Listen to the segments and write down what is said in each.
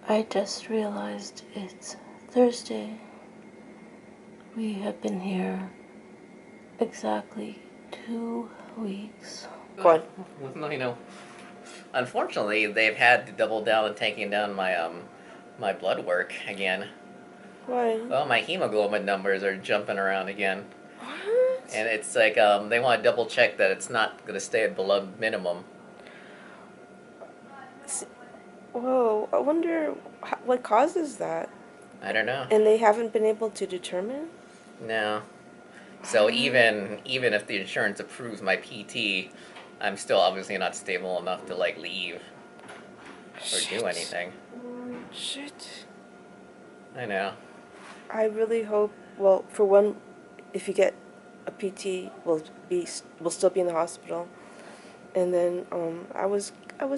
I just realized it's Thursday. We have been here exactly 2 weeks. Go on. No, unfortunately, they've had to double down on taking down my blood work again. Why? Oh, my hemoglobin numbers are jumping around again. What? And it's like they want to double check that it's not going to stay at below minimum. Whoa, I wonder what causes that. I don't know. And they haven't been able to determine? No. So even if the insurance approves my PT, I'm still obviously not stable enough to like leave or do anything. Shit. I know. I really hope, well, for one, if you get a PT, we'll still be in the hospital. And then I was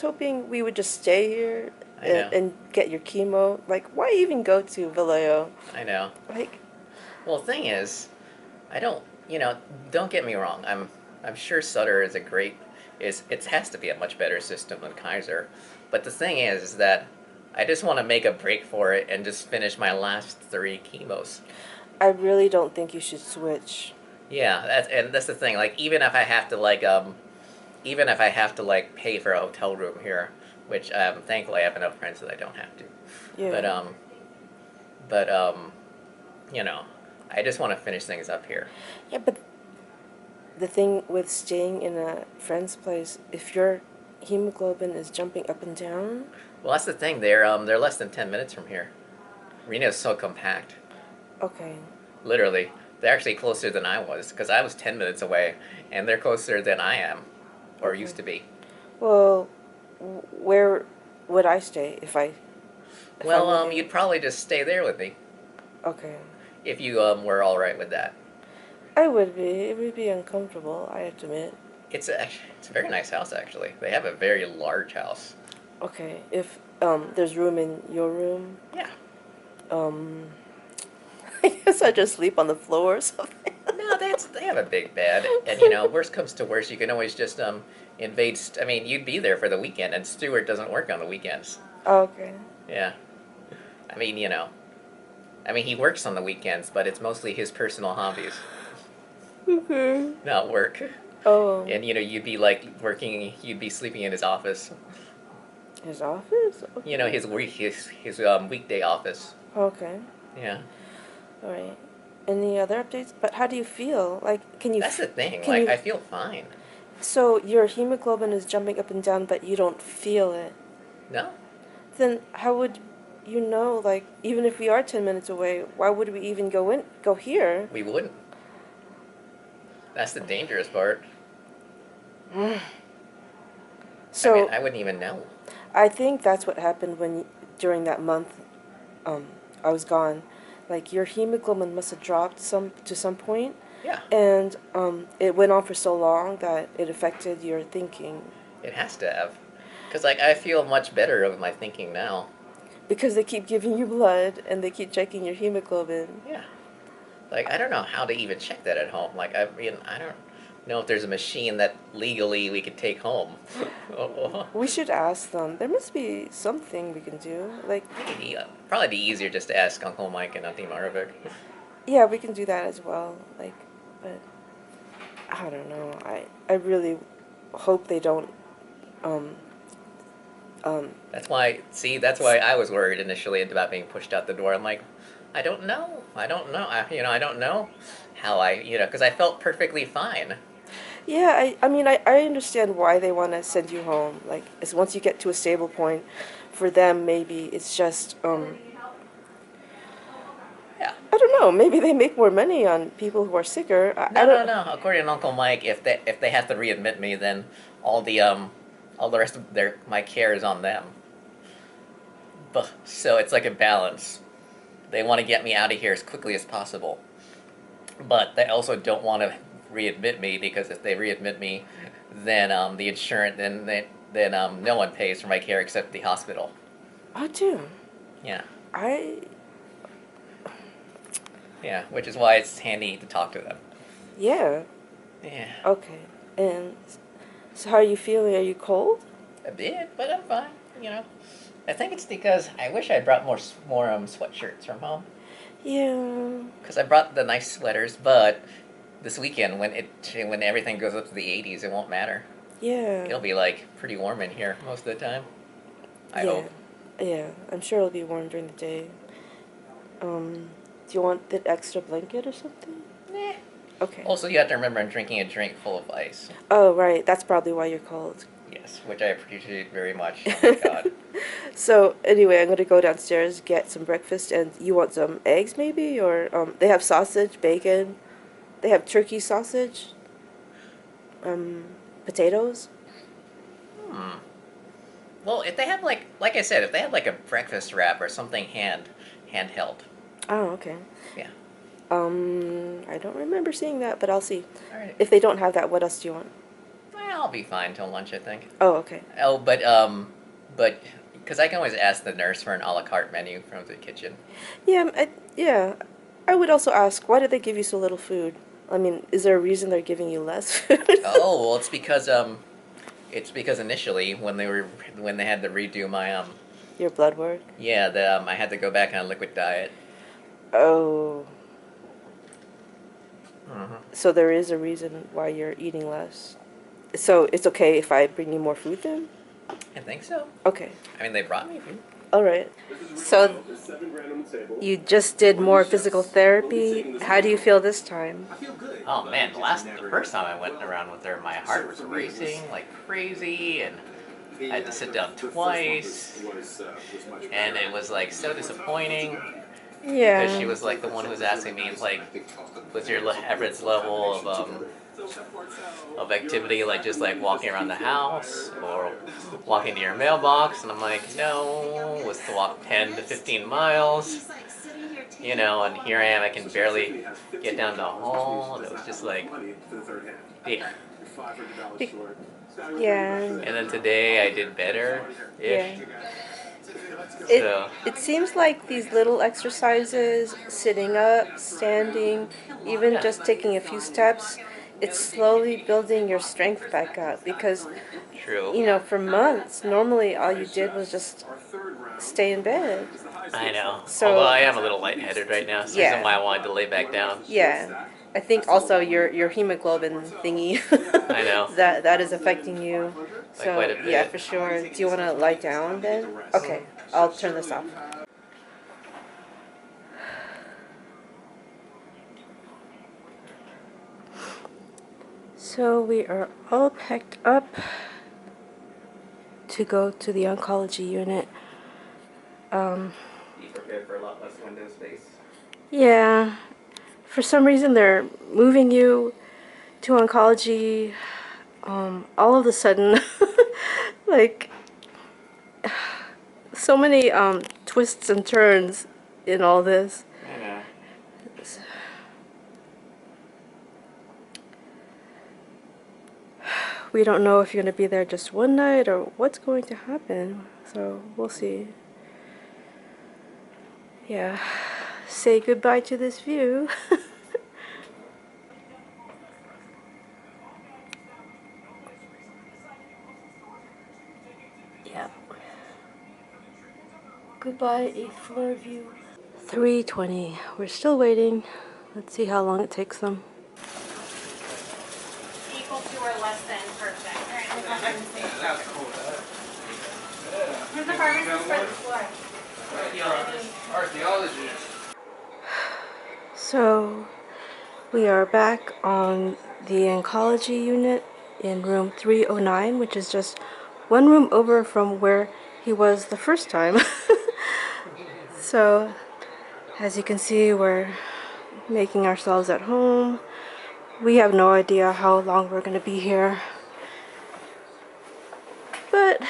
hoping we would just stay here I know. and get your chemo. Like, why even go to Vallejo? I know. Like, Well, the thing is, I don't, don't get me wrong. I'm sure Sutter is it has to be a much better system than Kaiser. But the thing is that I just want to make a break for it and just finish my last 3 chemos. I really don't think you should switch. Yeah, that's the thing. Like even if I have to pay for a hotel room here, which thankfully I have enough friends that I don't have to. Yeah. But I just want to finish things up here. Yeah, but the thing with staying in a friend's place, if your hemoglobin is jumping up and down. Well, that's the thing. They're less than 10 minutes from here. Reno's so compact. Okay. Literally, they're actually closer than I was because I was 10 minutes away, and they're closer than I am, or Okay. used to be. Well, where would I stay if I? Well, you'd probably just stay there with me Okay. if you were all right with that. I would be. It would be uncomfortable, I have to admit. It's a very nice house actually. They have a very large house. Okay. If there's room in your room, Yeah. I guess I just sleep on the floor or something. No, they have a big bed, and worst comes to worst, you can always just invade. I mean, you'd be there for the weekend, and Stuart doesn't work on the weekends. Okay. Yeah. I mean, he works on the weekends, but it's mostly his personal hobbies, Okay. not work. Oh. And you'd be you'd be sleeping in his office. His office? Okay. His weekday office. Okay. Yeah. All right. Any other updates? But how do you feel? Like, can you? That's the thing. Can you, I feel fine. So your hemoglobin is jumping up and down, but you don't feel it. No. Then how would you know? Like, even if we are 10 minutes away, why would we even go here? We wouldn't. That's the dangerous part. So I mean, I wouldn't even know. I think that's what happened during that month, I was gone. Like your hemoglobin must have dropped to some point, Yeah. and it went on for so long that it affected your thinking. It has to have. Because, I feel much better with my thinking now. Because they keep giving you blood and they keep checking your hemoglobin. Yeah. I don't know how to even check that at home. I don't know if there's a machine that legally we could take home. We should ask them. There must be something we can do. Like, Probably be easier just to ask Uncle Mike and Auntie Maravik. yeah, we can do that as well. Like, but I don't know. I really hope they don't. That's why I was worried initially about being pushed out the door. I'm like, I don't know. I don't know how because I felt perfectly fine. Yeah, I mean, I understand why they want to send you home. Like, it's once you get to a stable point, for them, maybe it's just, Yeah. I don't know, maybe they make more money on people who are sicker. No. According to Uncle Mike, if they have to readmit me, then all the rest of my care is on them. But so it's like a balance. They want to get me out of here as quickly as possible, but they also don't want to readmit me because if they readmit me, then the insurance then no one pays for my care except the hospital. Oh, too. Yeah. Yeah, which is why it's handy to talk to them. Yeah. Yeah. Okay. And so how are you feeling? Are you cold? A bit, but I'm fine. you know. I think it's because I wish I brought more sweatshirts from home. Yeah. Because I brought the nice sweaters, but this weekend when everything goes up to the 80s, it won't matter. Yeah. It'll be like pretty warm in here most of the time. I hope. Yeah. I'm sure it'll be warm during the day. Do you want the extra blanket or something? Nah. Okay. Also, you have to remember I'm drinking a drink full of ice. Oh, right. That's probably why you're cold. Yes, which I appreciate very much. Oh my god. So anyway, I'm gonna go downstairs, get some breakfast, and you want some eggs maybe, or they have sausage, bacon, they have turkey sausage, potatoes. Hmm. Well, if they have like I said, if they had like a breakfast wrap or something handheld. Oh, okay. Yeah. I don't remember seeing that, but I'll see. All right. If they don't have that, what else do you want? Well, I'll be fine till lunch, I think. Oh, okay. Oh, but because I can always ask the nurse for an a la carte menu from the kitchen. Yeah, yeah. I would also ask, why did they give you so little food? I mean, is there a reason they're giving you less food? Oh, well, it's because initially when they had to redo my Your blood work? yeah, I had to go back on a liquid diet. Oh. Mm-hmm. So there is a reason why you're eating less. So it's okay if I bring you more food then? I think so. Okay. I mean, they brought me food. All right. So you just did more physical therapy. How do you feel this time? Oh man, the first time I went around with her, my heart was racing like crazy, and I had to sit down twice, and it was like so disappointing. Yeah. Because she was like the one who was asking me like, what's your average level of activity, like just like walking around the house or walking to your mailbox, and I'm like, no, was to walk 10 to 15 miles, you know, and here I am, I can barely get down the hall, and it was just like, yeah. Yeah. And then today I did better. Yeah. So. It seems like these little exercises, sitting up, standing, even just taking a few steps, it's slowly building your strength back up because, True. you know, for months, normally all you did was just stay in bed. I know. So, although I am a little lightheaded right now. It's the reason why I wanted to lay back down. Yeah. I think also your hemoglobin thingy I know. that is affecting you. Like So quite a bit. yeah, for sure. Do you want to lie down then? Okay, I'll turn this off. So we are all packed up to go to the oncology unit. Be prepared for a lot less window space. Yeah, for some reason they're moving you to oncology all of a sudden. Like, so many twists and turns in all this. I know. We don't know if you're going to be there just one night or what's going to happen. So we'll see. Yeah. Say goodbye to this view. Yeah. Goodbye, 8th floor view. 3:20. We're still waiting. Let's see how long it takes them. Equal to or less than perfect. All right, we'll go Here's the pharmacist for the floor. Archaeology. So, we are back on the oncology unit in room 309, which is just one room over from where he was the first time. So, as you can see, we're making ourselves at home. We have no idea how long we're going to be here. But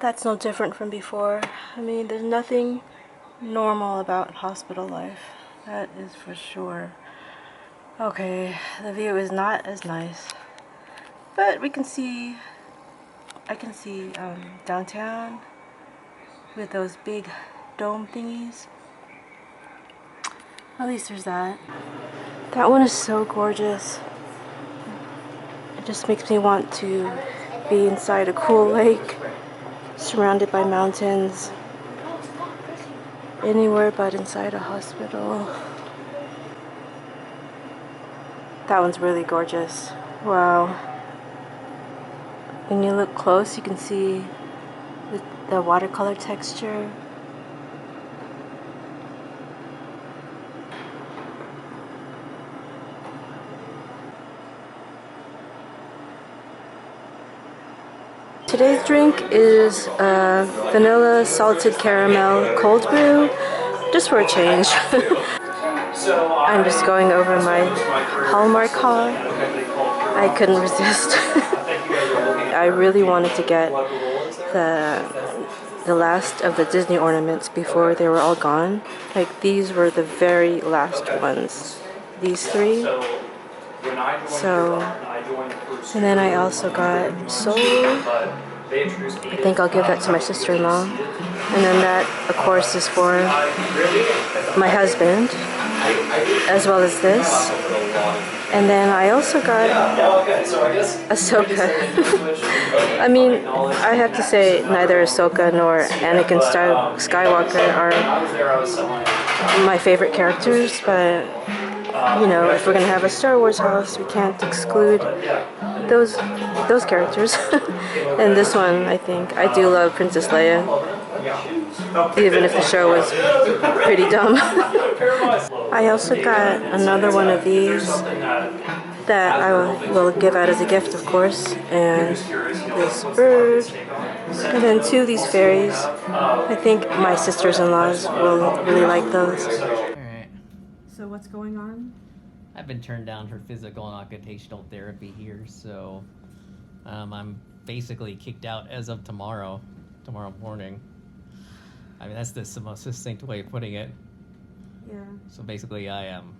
that's no different from before. I mean, there's nothing normal about hospital life. That is for sure. Okay, the view is not as nice. But we can see, I can see downtown with those big dome thingies. At least there's that. That one is so gorgeous. It just makes me want to be inside a cool lake, surrounded by mountains, anywhere but inside a hospital. That one's really gorgeous. Wow. When you look close, you can see the watercolor texture. Today's drink is vanilla salted caramel cold brew, just for a change. I'm just going over my Hallmark haul. I couldn't resist. I really wanted to get the last of the Disney ornaments before they were all gone. Like, these were the very last ones. These three. So, and then I also got Soul. I think I'll give that to my sister-in-law. And then that, of course, is for my husband, as well as this. And then I also got Ahsoka. I mean, I have to say, neither Ahsoka nor Anakin Skywalker are my favorite characters, but you know, if we're gonna have a Star Wars house, we can't exclude those characters. And this one, I think, I do love Princess Leia, even if the show was pretty dumb. I also got another one of these that I will give out as a gift, of course, and this bird, and then two of these fairies. I think my sisters-in-laws will really like those. Alright. So what's going on? I've been turned down for physical and occupational therapy here, so I'm basically kicked out as of tomorrow morning. I mean, that's the most succinct way of putting it. Yeah. So basically I am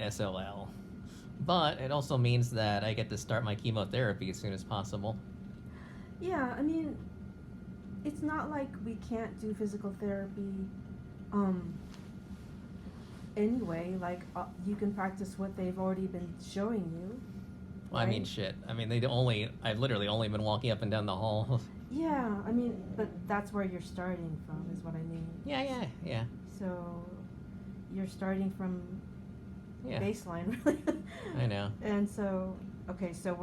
SOL. But it also means that I get to start my chemotherapy as soon as possible. Yeah, I mean, it's not like we can't do physical therapy anyway. Like, you can practice what they've already been showing you. Well, right? I mean, shit. I mean, I've literally only been walking up and down the hall. Yeah, I mean, but that's where you're starting from, is what I mean. Yeah. So, you're starting from baseline, really. I know. And so, okay, so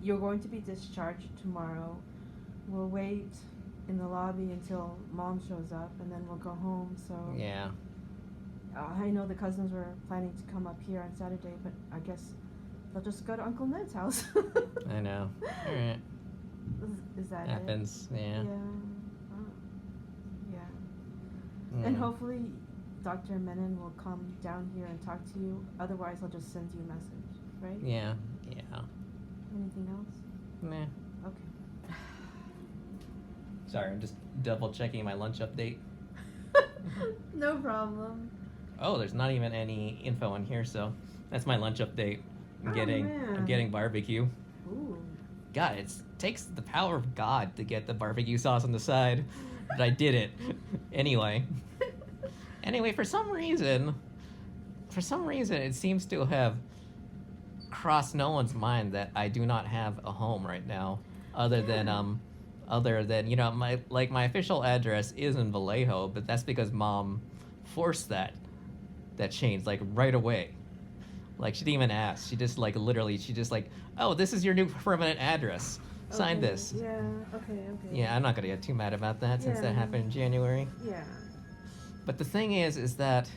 you're going to be discharged tomorrow. We'll wait in the lobby until Mom shows up, and then we'll go home. So yeah. I know the cousins were planning to come up here on Saturday, but I guess they'll just go to Uncle Ned's house. I know. All right. Is that happens? It? Yeah. Yeah. And hopefully Dr. Menon will come down here and talk to you. Otherwise, I'll just send you a message, right? Yeah. Anything else? Nah. Okay. Sorry, I'm just double checking my lunch update. No problem. Oh, there's not even any info in here, so that's my lunch update. I'm getting barbecue. Ooh. God, it takes the power of God to get the barbecue sauce on the side, but I did it anyway. Anyway, for some reason, it seems to have crossed no one's mind that I do not have a home right now, other than you know, my official address is in Vallejo, but that's because Mom forced that change like right away. Like, she didn't even ask. She just like oh, this is your new permanent address. Sign this. Yeah. Okay. Yeah, I'm not gonna get too mad about that since that happened in January. Yeah. But the thing is that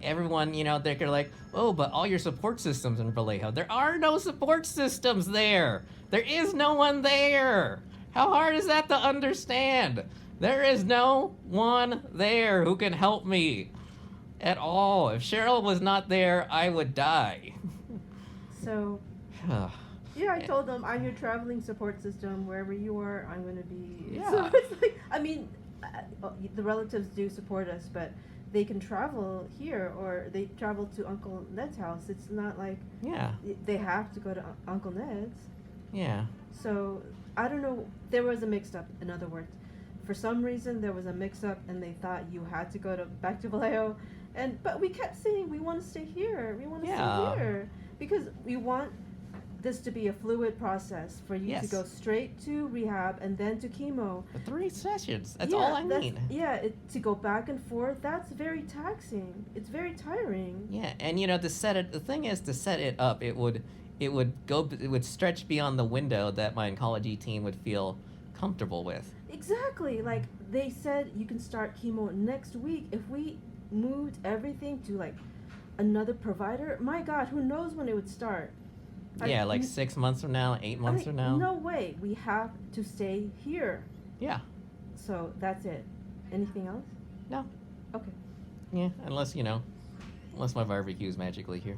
everyone, you know, they're like, oh, but all your support systems in Vallejo. There are no support systems there. There is no one there. How hard is that to understand? There is no one there who can help me at all. If Cheryl was not there, I would die. So, yeah, I told them, I'm your traveling support system. Wherever you are, I'm going to be. Yeah. So it's like, I mean, the relatives do support us, but they can travel here or they travel to Uncle Ned's house. It's not like they have to go to Uncle Ned's. Yeah. So, I don't know. There was a mix-up, in other words. For some reason, there was a mix-up, and they thought you had to go back to Vallejo, But we kept saying we want to stay here. We want to Yeah. stay here because we want this to be a fluid process for you Yes. to go straight to rehab and then to chemo. 3 sessions. That's Yeah, all I need. Yeah, to go back and forth, that's very taxing. It's very tiring. Yeah, and to set it. The thing is, to set it up, it would stretch beyond the window that my oncology team would feel comfortable with. Exactly. Like they said, you can start chemo next week. If we moved everything to like another provider, my God, who knows when it would start? Yeah, like 6 months from now, 8 months from now. No way. We have to stay here. Yeah. So that's it. Anything else? No. Okay. Yeah, unless my barbecue's magically here.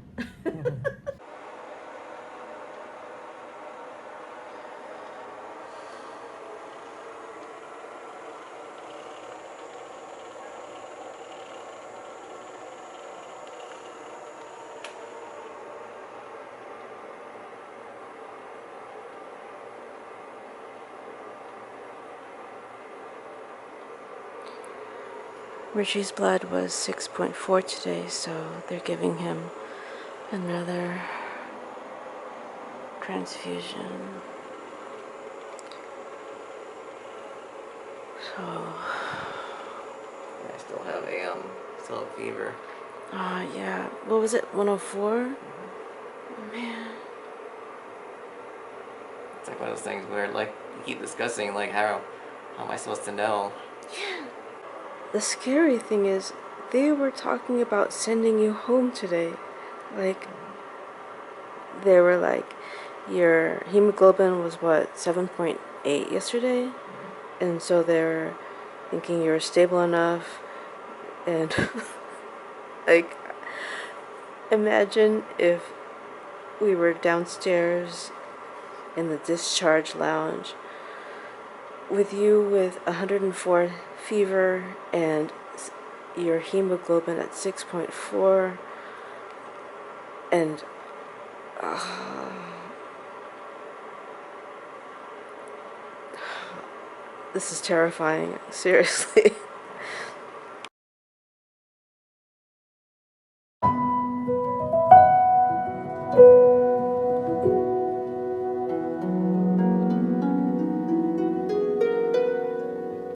Richie's blood was 6.4 today, so they're giving him another transfusion. So, I still have a fever. yeah. What was it? 104? Man. It's like one of those things where like we keep discussing like how am I supposed to know? Yeah. The scary thing is, they were talking about sending you home today. Like, they were like, your hemoglobin was what, 7.8 yesterday? And so they're thinking you're stable enough. And, like, imagine if we were downstairs in the discharge lounge with you with 104 fever and your hemoglobin at 6.4 and this is terrifying, seriously.